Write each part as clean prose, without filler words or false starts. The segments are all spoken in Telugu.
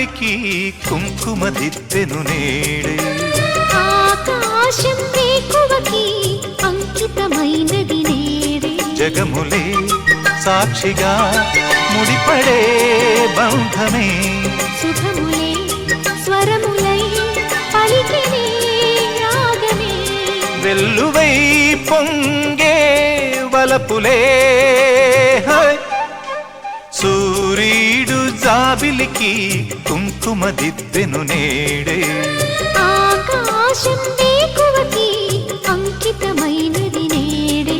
జాబిలికి కుంకుమ దిద్దెను నేడే ఆకాశం వేకువకి అంకితమైనది నేడే జగములే సాక్షిగా ముడిపడే బంధమే సుఖములే స్వరములై పలికినే రాగమే వెల్లువై పొంగే వలపులే సూర్యుడు జాబిలికి కుంకుమ దిద్దెను నేడే ఆకాశం వేకువకి అంకితమైనది నేడే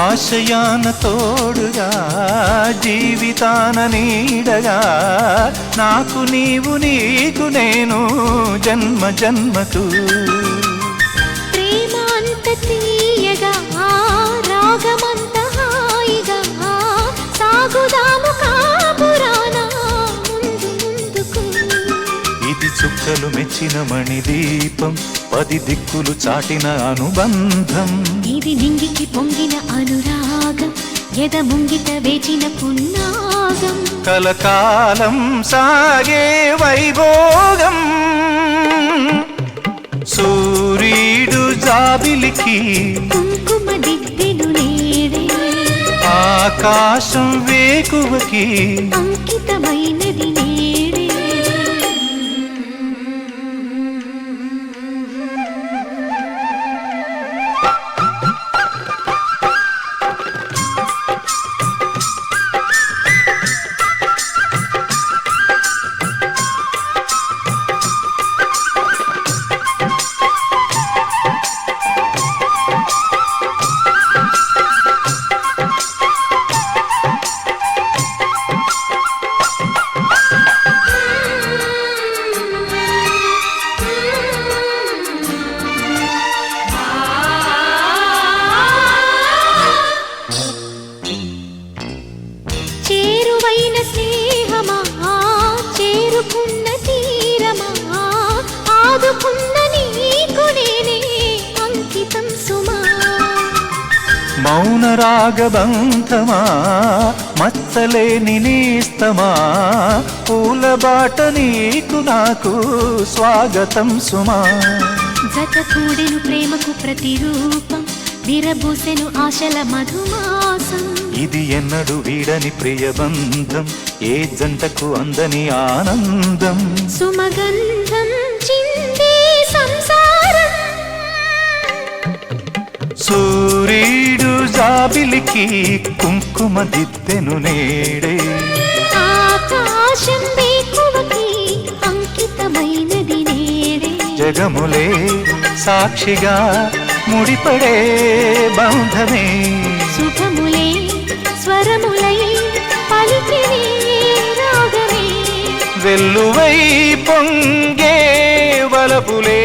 ఆశయాన తోడుగా జీవితాన నీడగా నాకు నీవు నీకు నేను జన్మ జన్మకు ప్రేమ అంత తీయగా రాగమంత హాయిగా సాగుదాము కాపురాన ముందు ముందుకు ఇది చుక్కలు మెచ్చిన మణిదీపం 10 దిక్కులు చాటిన అనుబంధం ఇది నింగికి పొంగిన అనురాగం ఎద ముంగిట వేచిన పున్నాగం కలకాలం సాగే వైభోగం సూర్యుడు జాబిలికి కుంకుమ దిద్దెను నేడే ఆకాశం వేకువకి అంకితమైనది నేడే చేరువైన స్నేహమా చేరుకున్న తీరమా ఆదుకున్న నీకు నేనే అంకితం సుమా మౌన రాగబంధమా మచ్చలేని నేస్తమా పూల బాట నీకు నాకు స్వాగతం సుమా జత కూడెను ప్రేమకు ప్రతిరూపం విరబూసెను ఆశల మధుమాసం ఇది ఎన్నడు వీడని ప్రియబంధం ఏ జంటకు అందని ఆనందం సుమగంధం చిందే సంసారం సూర్యుడు జాబిలికి కుంకుమ దిద్దెను నేడే ఆకాశం వేకువకి అంకితమైనది నేడే జగములే సాక్షిగా ముడిపడే బంధమే సుఖములే స్వరములై పలికినే రాగమే వెల్లువై పొంగే వలపులే